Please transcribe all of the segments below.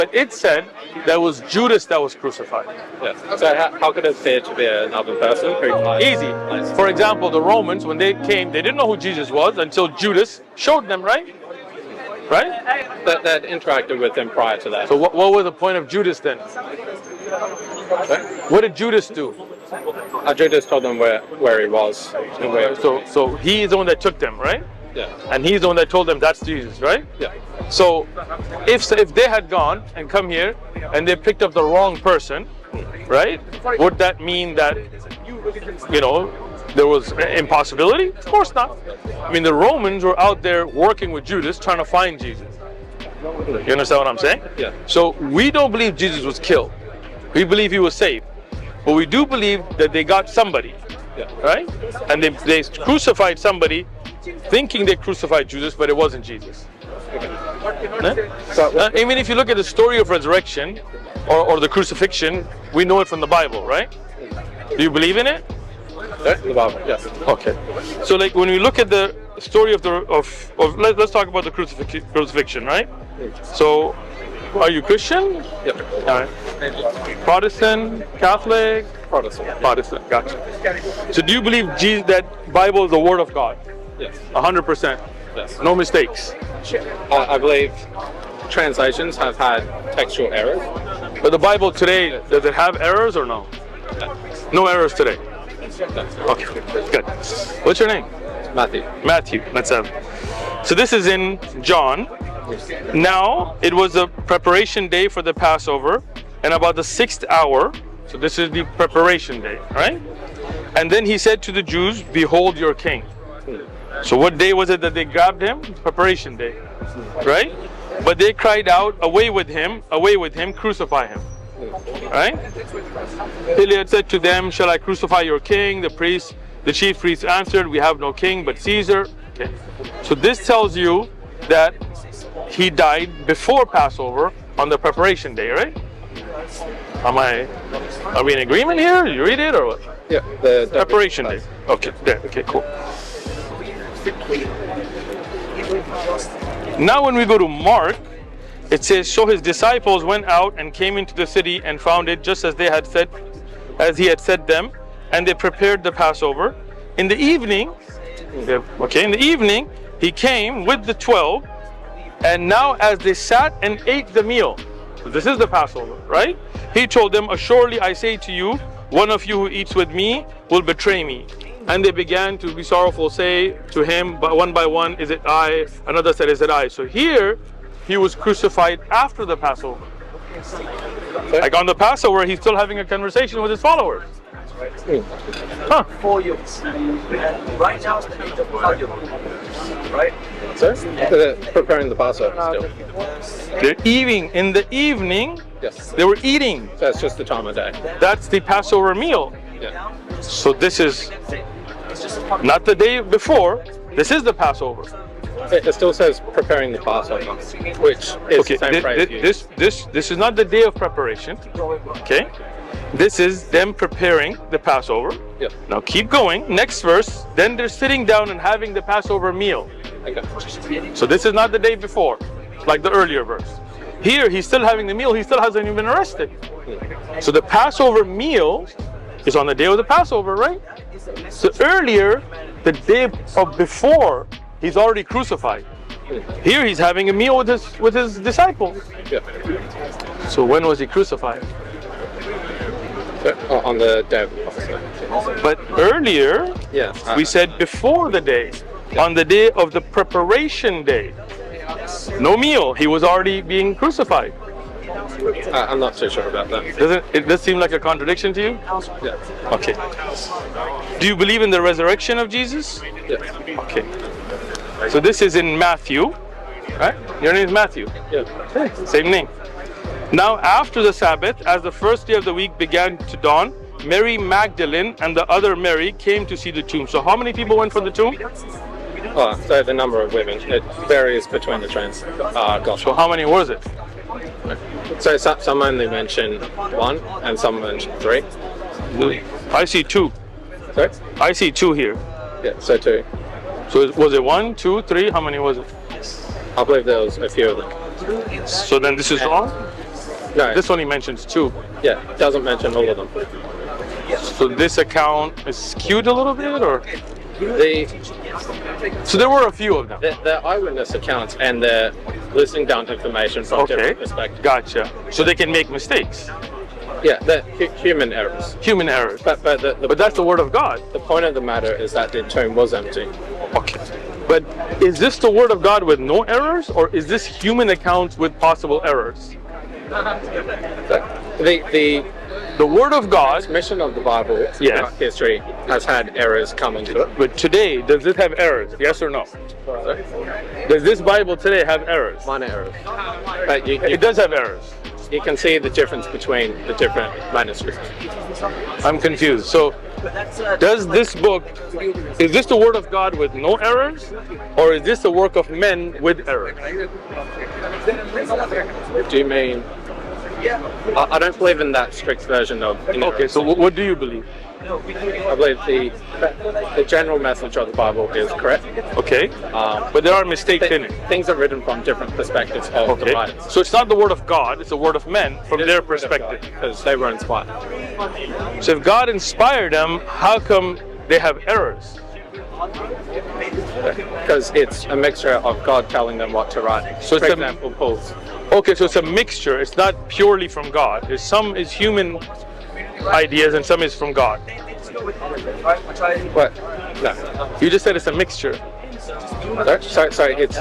But it said that was Judas that was crucified. Yes. So how could it appear to be another person? Easy. For example, the Romans, when they came, they didn't know who Jesus was until Judas showed them, right? Right? That interacted with him prior to that. So what was the point of Judas then? What did Judas do? Judas told them where he was. And where So he is the one that took them, right? Yeah. And he's the one that told them that's Jesus, right? Yeah. So if they had gone and come here and they picked up the wrong person, right? Would that mean that, there was impossibility? Of course not. I mean, the Romans were out there working with Judas trying to find Jesus. You understand what I'm saying? Yeah. So we don't believe Jesus was killed. We believe he was saved. But we do believe that they got somebody, right? And they crucified somebody thinking they crucified Jesus, but it wasn't Jesus. Even if you look at the story of resurrection or the crucifixion, we know it from the Bible, right? Do you believe in it? the Bible, yes. Okay. So like when we look at the story of let's talk about the crucifixion, right? So are you Christian? Yep. All right. Protestant, Catholic? Protestant, gotcha. So do you believe that Bible is the Word of God? Yes. 100%? Yes. No mistakes? I believe translations have had textual errors. But the Bible today, does it have errors or no? No errors today? Okay, good. What's your name? Matthew. Matthew, let's have. So this is in John. Now, it was a preparation day for the Passover, and about the 6th hour, so this is the preparation day, right? And then he said to the Jews, "Behold your king." So what day was it that they grabbed him? Preparation day, right? But they cried out, away with him, crucify him." Right? Pilate said to them, "Shall I crucify your king?" The chief priests answered, "We have no king but Caesar." Okay. So this tells you that he died before Passover on the preparation day, right? Are we in agreement here? You read it or what? Yeah, the preparation day. Okay, there. Okay, cool. Now when we go to Mark, it says, "So his disciples went out and came into the city and found it just as he had said them, and they prepared the Passover. In the evening, he came with the 12, and now as they sat and ate the meal," this is the Passover, right? "He told them, 'Assuredly I say to you, one of you who eats with me will betray me.' And they began to be sorrowful, say to him, but one by one, 'Is it I?' Another said, 'Is it I?'" So here, he was crucified after the Passover. Like on the Passover, he's still having a conversation with his followers. Huh. 4 years. Right now, right? So, they're preparing the Passover still. They're eating in the evening. Yes. They were eating. So it's just the time of day. That's the Passover meal. Yeah. So this is not the day before. This is the Passover. It still says preparing the Passover, which is Okay. the same phrase used. This is not the day of preparation. Okay. This is them preparing the Passover. Yeah. Now keep going. Next verse. Then they're sitting down and having the Passover meal. Okay. So this is not the day before, like the earlier verse. Here, he's still having the meal. He still hasn't even been arrested. So the Passover meal is on the day of the Passover, right? So earlier, the day of before, he's already crucified. Here, he's having a meal with his disciples. Yeah. So when was he crucified? On the day of the Passover. But earlier, Yeah. we said before the day, on the day of the preparation day. No meal. He was already being crucified. I'm not too sure about that. Doesn't it does seem like a contradiction to you? Yeah. Okay. Do you believe in the resurrection of Jesus? Yes. Okay. So this is in Matthew, right? Your name is Matthew. Yeah. Same name. Now after the Sabbath, as the first day of the week began to dawn, Mary Magdalene and the other Mary came to see the tomb. So how many people went for the tomb? Oh, so the number of women, it varies between the gospels. So how many was it? So some only mention 1 and some mention 3. I see 2. Sorry? I see 2 here. Yeah, so 2. So was it 1, 2, 3? How many was it? I believe there was a few of them. So then this is wrong? No. This only mentions 2. Yeah, it doesn't mention all of them. So this account is skewed a little bit, or The so there were a few of them. the eyewitness accounts and they're listing down information from Okay, different perspectives. gotcha. So they can make mistakes, Yeah, they're human errors. human errors. But But that's the word of God. the point of the matter is that the tomb was empty. Okay. But is this the word of God with no errors, or is this human accounts with possible errors? The The word of God, mission of the Bible throughout history has had errors come into it. but today, does it have errors? Yes or no? Does this Bible today have errors? Minor errors. But It does have errors. you can see the difference between the different manuscripts. I'm confused. So, does this book, is this the word of God with no errors, or is this the work of men with errors? Do you mean? I don't believe in that strict version of. Okay, so what do you believe? I believe the general message of the Bible is correct. Okay, but there are mistakes in it. Things are written from different perspectives of the Okay, writers. so it's not the word of God, it's the word of men from their perspective. Because they were inspired. So if God inspired them, how come they have errors? Because it's a mixture of God telling them what to write. So For it's example, Paul's. Okay, so it's a mixture. It's not purely from God. Some is human ideas and some is from God. What? No. You just said it's a mixture. Sorry, it's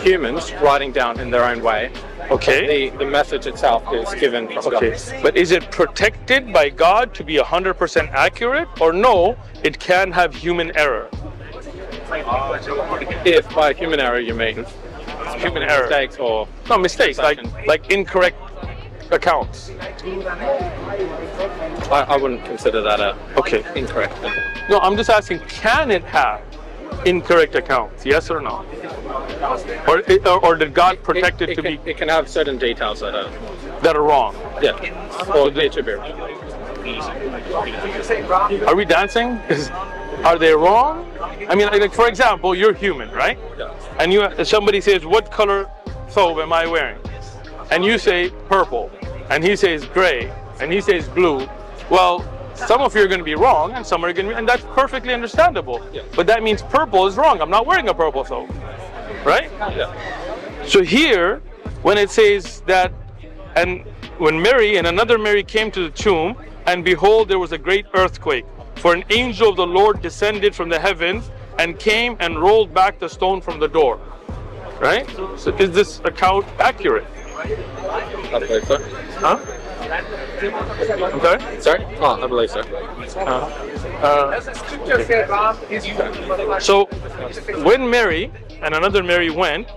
humans writing down in their own way. Okay. The message itself is given from Okay. God. But is it protected by God to be 100% accurate, or no, it can have human error? If by human error you mean Human error. mistakes or No, mistakes, like incorrect accounts. I wouldn't consider that Okay. incorrect. No, I'm just asking, can it have incorrect accounts? Yes or no? Or did God protect it to be It can have certain details that are wrong? or they should be. Are we dancing? Are they wrong? I mean, like for example, you're human, right? Yeah. And somebody says, "What color thobe am I wearing?" And you say purple, and he says gray, and he says blue. Well, some of you are going to be wrong, and some are going to be, and that's perfectly understandable. Yeah. But that means purple is wrong. I'm not wearing a purple thobe, right? Yeah. So here, when it says that, and when Mary and another Mary came to the tomb, and behold, there was a great earthquake, for an angel of the Lord descended from the heavens and came and rolled back the stone from the door. Right? So is this account accurate? I believe so. Huh? I'm sorry? Sorry? Oh, I believe so. So when Mary and another Mary went,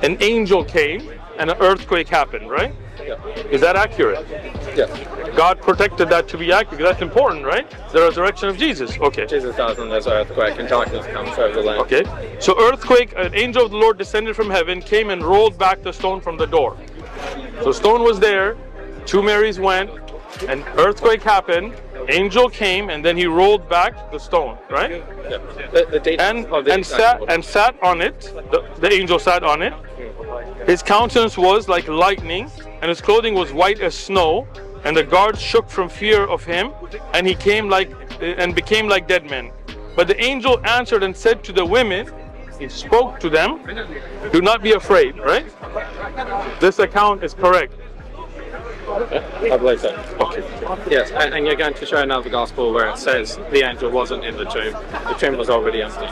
an angel came and an earthquake happened, right? Yeah. Is that accurate? Yeah. God protected that to be accurate. That's important, right? The resurrection of Jesus. Okay. Jesus dies and there's an earthquake and darkness comes over the land. Okay. So earthquake, an angel of the Lord descended from heaven, came and rolled back the stone from the door. So stone was there, 2 Marys went, an earthquake happened, angel came, and then he rolled back the stone, right? Yeah. The details of the And sat on it. The angel sat on it. His countenance was like lightning, and his clothing was white as snow. And the guards shook from fear of him, and he became like dead men. But the angel answered and said to the women, he spoke to them, "Do not be afraid." Right? This account is correct. I believe so. Okay. Yes, and you're going to show another gospel where it says the angel wasn't in the tomb. The tomb was already empty.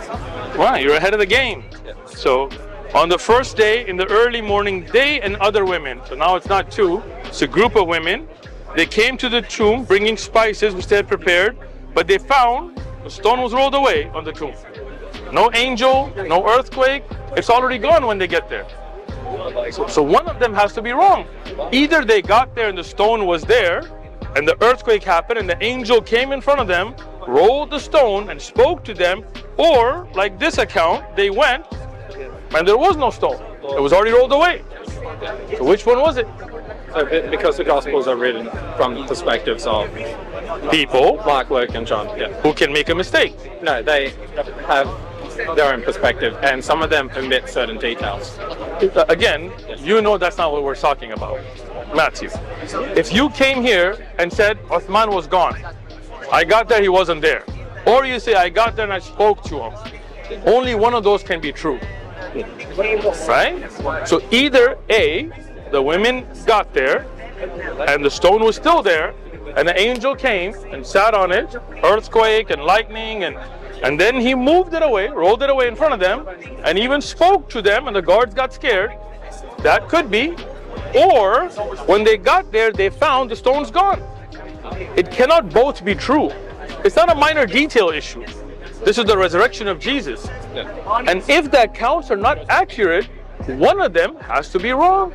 Wow, you're ahead of the game. So, on the first day, in the early morning, they and other women, so now it's not 2, it's a group of women, they came to the tomb bringing spices which they had prepared, but they found the stone was rolled away on the tomb. No angel, no earthquake, it's already gone when they get there. So one of them has to be wrong. Either they got there and the stone was there, and the earthquake happened and the angel came in front of them, rolled the stone and spoke to them, or like this account, they went and there was no stone. It was already rolled away. So which one was it? So because the gospels are written from the perspectives of People Mark, Luke, and John. Yeah. who can make a mistake. No, they have their own perspective, and some of them omit certain details. Again, you know that's not what we're talking about. Matthew. If you came here and said Uthman was gone, I got there, he wasn't there. Or you say, I got there and I spoke to him. Only one of those can be true. Right? So either A, the women got there and the stone was still there, and the angel came and sat on it, earthquake and lightning, and then he moved it away, rolled it away in front of them, and even spoke to them, and the guards got scared. That could be. Or when they got there, they found the stone's gone. It cannot both be true. It's not a minor detail issue. This is the resurrection of Jesus. And if the accounts are not accurate, one of them has to be wrong.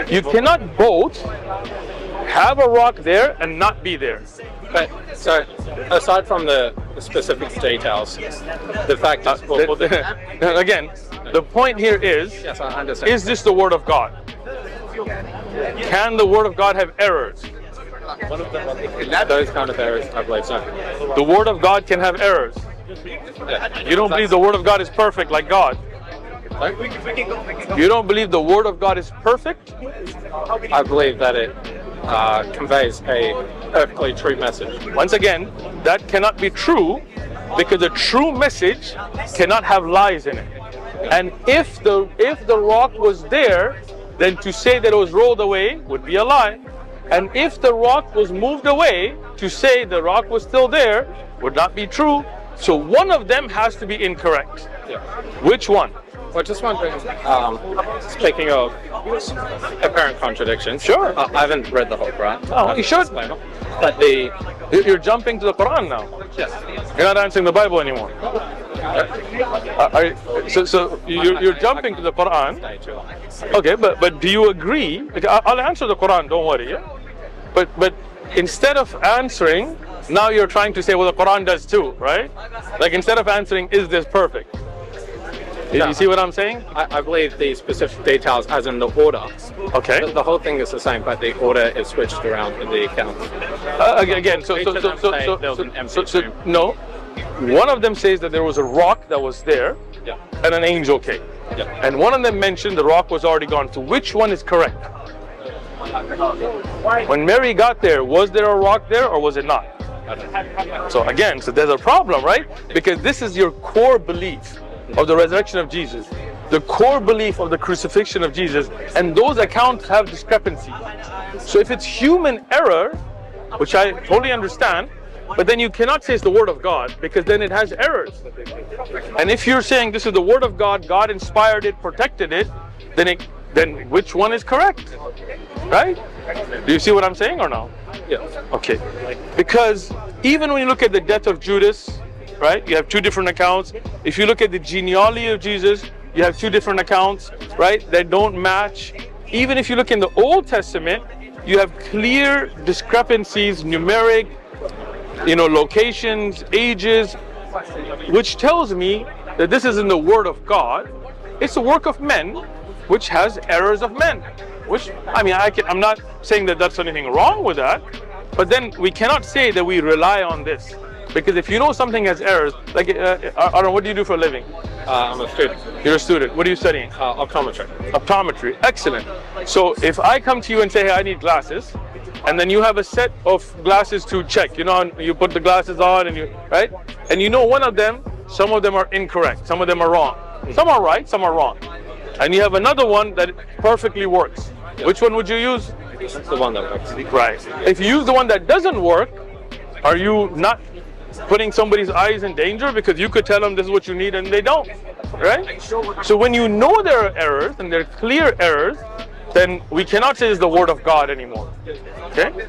You cannot both have a rock there and not be there. But so, aside from the specific details, the fact is, Again, the point here is, yes, I understand. is this the Word of God? Can the Word of God have errors? Those kind of errors, I believe so. The Word of God can have errors. Yeah. You don't believe the Word of God is perfect like God? You don't believe the Word of God is perfect? I believe that it conveys a perfectly true message. Once again, that cannot be true because a true message cannot have lies in it. And if the rock was there, then to say that it was rolled away would be a lie. And if the rock was moved away, to say the rock was still there would not be true. So one of them has to be incorrect. Yeah. Which one? Well, just wondering, speaking of apparent contradictions. Sure. I haven't read the whole Quran. Oh, you should. But You're jumping to the Quran now. yes. You're not answering the Bible anymore. So you're jumping to the Quran. Okay, but do you agree? I'll answer the Quran, don't worry. Yeah? But instead of answering, now you're trying to say, well, the Quran does too, right? Like instead of answering, is this perfect? You see what I'm saying? I believe the specific details, as in the order. Okay. The whole thing is the same, but the order is switched around in the account. Again, so no. One of them says that there was a rock that was there, Yeah. and an angel came. Yeah. And one of them mentioned the rock was already gone. So which one is correct? When Mary got there, was there a rock there or was it not? So again, so there's a problem, right? Because this is your core belief of the resurrection of Jesus, the core belief of the crucifixion of Jesus, and those accounts have discrepancy. So if it's human error, which I totally understand, but then you cannot say it's the Word of God, because then it has errors. And if you're saying this is the Word of God, God inspired it, protected it, then which one is correct? Right? Do you see what I'm saying or no? Yeah. Okay. Because even when you look at the death of Judas, right, you have two different accounts. If you look at the genealogy of Jesus, you have two different accounts, right, that don't match. Even if you look in the Old Testament, you have clear discrepancies, numeric, locations, ages, which tells me that this isn't the Word of God. It's the work of men, which has errors of men. Which, I'm not saying that that's anything wrong with that, but then we cannot say that we rely on this. Because if you know something has errors, like, Aaron, what do you do for a living? I'm a student. You're a student. What are you studying? Optometry. Optometry. Excellent. So if I come to you and say, hey, I need glasses, and then you have a set of glasses to check, you put the glasses on, right? And one of them, some of them are incorrect, some of them are wrong. Some are right, some are wrong. And you have another one that perfectly works. Which one would you use? The one that works. Right. If you use the one that doesn't work, are you not putting somebody's eyes in danger? Because you could tell them this is what you need and they don't, right? So when you know there are errors and they're clear errors, then we cannot say it's the Word of God anymore. Okay?